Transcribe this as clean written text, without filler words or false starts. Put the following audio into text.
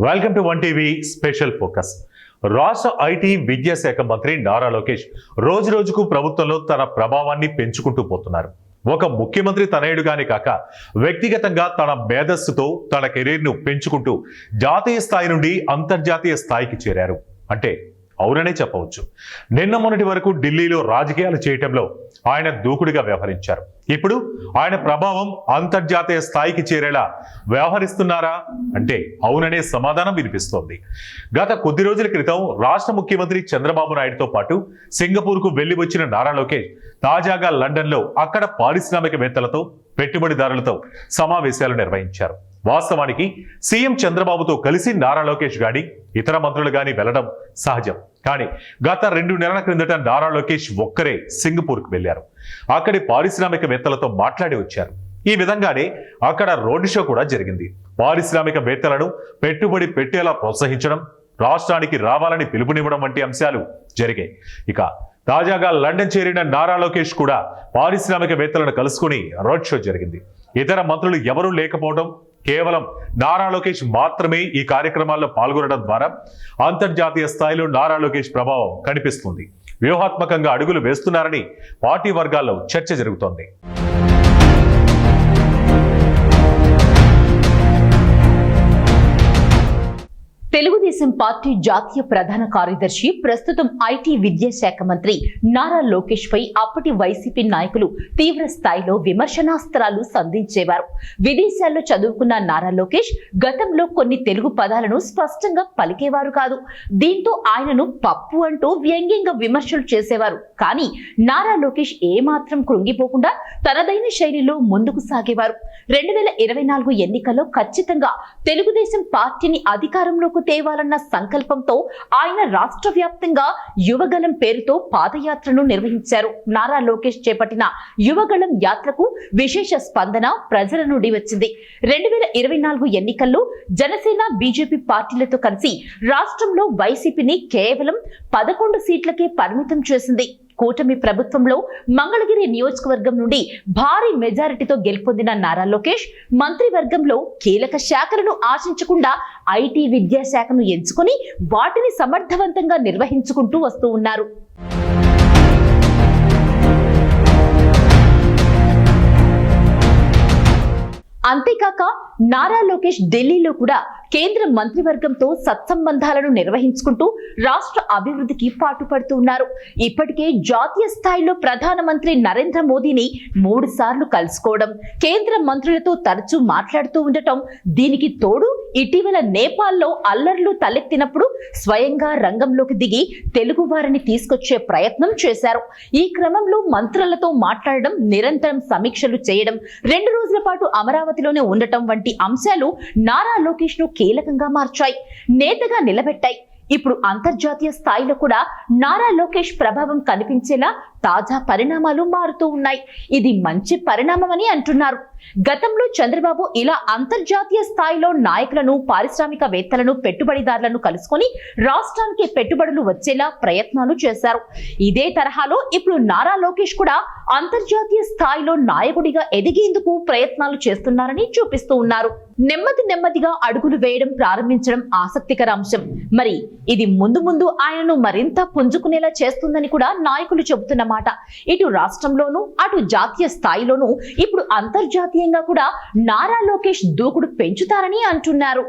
Welcome to 1 TV special focus. రాష్ట్ర IT విద్యాశాఖ మంత్రి నారా లోకేష్ రోజు రోజుకు ప్రభుత్వంలో తన ప్రభావాన్ని పెంచుకుంటూ పోతున్నారు. ఒక ముఖ్యమంత్రి తనయుడుగానే కాక వ్యక్తిగతంగా తన మేధస్సుతో తన కెరీర్ను పెంచుకుంటూ జాతీయ స్థాయి నుండి అంతర్జాతీయ స్థాయికి చేరారు అంటే అవుననే చెప్పవచ్చు. నిన్న మొన్నటి వరకు ఢిల్లీలో రాజకీయాలు చేయటంలో ఆయన దూకుడుగా వ్యవహరించారు. ఇప్పుడు ఆయన ప్రభావం అంతర్జాతీయ స్థాయికి చేరేలా వ్యవహరిస్తున్నారా అంటే అవుననే సమాధానం వినిపిస్తోంది. గత కొద్ది రోజుల క్రితం రాష్ట్ర ముఖ్యమంత్రి చంద్రబాబు నాయుడుతో పాటు సింగపూర్కు వెళ్లి వచ్చిన నారా లోకేష్ తాజాగా లండన్లో అక్కడ పారిశ్రామికవేత్తలతో పెట్టుబడిదారులతో సమావేశాలు నిర్వహించారు. వాస్తవానికి సీఎం చంద్రబాబుతో కలిసి నారా లోకేష్ గాని ఇతర మంత్రులు గాని వెళ్లడం సహజం. కానీ గత 2 నెలల క్రిందట నారా లోకేష్ ఒక్కరే సింగపూర్కు వెళ్లారు. అక్కడి పారిశ్రామికవేత్తలతో మాట్లాడి వచ్చారు. ఈ విధంగానే అక్కడ రోడ్డు షో కూడా జరిగింది. పారిశ్రామికవేత్తలను పెట్టుబడి పెట్టేలా ప్రోత్సహించడం, రాష్ట్రానికి రావాలని పిలుపునివ్వడం వంటి అంశాలు జరిగాయి. ఇక తాజాగా లండన్ చేరిన నారా లోకేష్ కూడా పారిశ్రామికవేత్తలను కలుసుకుని రోడ్ షో జరిగింది. ఇతర మంత్రులు ఎవరూ లేకపోవడం, కేవలం నారా లోకేష్ మాత్రమే ఈ కార్యక్రమాల్లో పాల్గొనడం ద్వారా అంతర్జాతీయ స్థాయిలో నారా లోకేష్ ప్రభావం కనిపిస్తుంది. వ్యూహాత్మకంగా అడుగులు వేస్తున్నారని పార్టీ వర్గాల్లో చర్చ జరుగుతోంది. తెలుగుదేశం పార్టీ జాతీయ ప్రధాన కార్యదర్శి, ప్రస్తుతం ఐటీ విద్యాశాఖ మంత్రి నారా లోకేష్ పై అప్పటి వైసీపీ నాయకులు తీవ్ర స్థాయిలో విమర్శనాస్త్రాలు సంధించేవారు. విదేశాల్లో చదువుకున్న నారా లోకేష్ గతంలో కొన్ని తెలుగు పదాలను స్పష్టంగా పలికేవారు కాదు. దీంతో ఆయనను పప్పు అంటూ వ్యంగ్యంగా విమర్శలు చేసేవారు. కానీ నారా లోకేష్ ఏమాత్రం కృంగిపోకుండా తనదైన శైలిలో ముందుకు సాగేవారు. 2024 ఎన్నికల్లో ఖచ్చితంగా తెలుగుదేశం పార్టీని అధికారంలోకి తేవాలన్న సంకల్పంతో ఆయన రాష్ట్ర వ్యాప్తంగా యువగళం పేరుతో పాదయాత్రను నిర్వహించారు. నారా లోకేష్ చేపట్టిన యువగళం యాత్రకు విశేష స్పందన ప్రజల నుండి వచ్చింది. 2024 ఎన్నికల్లో జనసేన, బీజేపీ పార్టీలతో కలిసి రాష్ట్రంలో వైసీపీని కేవలం 11 సీట్లకే పరిమితం చేసింది. కూటమి ప్రభుత్వంలో మంగళగిరి నియోజకవర్గం నుండి భారీ మెజారిటీతో గెలుపొందిన నారా లోకేష్ మంత్రివర్గంలో కీలక శాఖలను ఆశించకుండా ఐటీ విద్యాశాఖను ఎంచుకొని వాటిని సమర్థవంతంగా నిర్వహించుకుంటూ వస్తూ ఉన్నారు. అంతేకాక నారా లోకేష్ ఢిల్లీలో కూడా కేంద్ర మంత్రివర్గంతో సత్సంబంధాలను నిర్వహించుకుంటూ రాష్ట్ర అభివృద్ధికి పాటుపడుతూ ఉన్నారు. ఇప్పటికే జాతీయ స్థాయిలో ప్రధానమంత్రి నరేంద్ర మోదీని 3 సార్లు కలుసుకోవడం, కేంద్ర మంత్రులతో తరచూ మాట్లాడుతూ ఉండటం, దీనికి తోడు ఇటీవల నేపాల్లో అల్లర్లు తలెత్తినప్పుడు స్వయంగా రంగంలోకి దిగి తెలుగు వారిని తీసుకొచ్చే ప్రయత్నం చేశారు. ఈ క్రమంలో మంత్రులతో మాట్లాడడం, నిరంతరం సమీక్షలు చేయడం, 2 రోజుల పాటు అమరావతిలోనే ఉండటం వంటి అంశాలు నారా లోకేష్ ను కీలకంగా మార్చాయి, నేతగా నిలబెట్టాయి. ఇప్పుడు అంతర్జాతీయ స్థాయిలో కూడా నారా లోకేష్ ప్రభావం కనిపించేలా తాజా పరిణామాలు మారుతూ ఉన్నాయి. ఇది మంచి పరిణామమని అంటున్నారు. గతంలో చంద్రబాబు ఇలా అంతర్జాతీయ స్థాయిలో నాయకులను, పారిశ్రామికవేత్తలను, పెట్టుబడిదారులను కలుసుకొని రాష్ట్రానికి పెట్టుబడులు వచ్చేలా ప్రయత్నాలు చేశారు. ఇదే తరహాలో ఇప్పుడు నారా లోకేష్ కూడా అంతర్జాతీయ స్థాయిలో నాయకుడిగా ఎదిగేందుకు ప్రయత్నాలు చేస్తున్నారని చూపిస్తూ ఉన్నారు. నెమ్మదిగా అడుగులు వేయడం ప్రారంభించడం ఆసక్తికర అంశం. మరి ఇది ముందు ఆయనను మరింత పుంజుకునేలా చేస్తుందని కూడా నాయకులు చెబుతున్నమాట. ఇటు రాష్ట్రంలోనూ అటు జాతీయ స్థాయిలోనూ ఇప్పుడు అంతర్జాతీయంగా కూడా నారా లోకేష్ దూకుడు పెంచుతారని అంటున్నారు.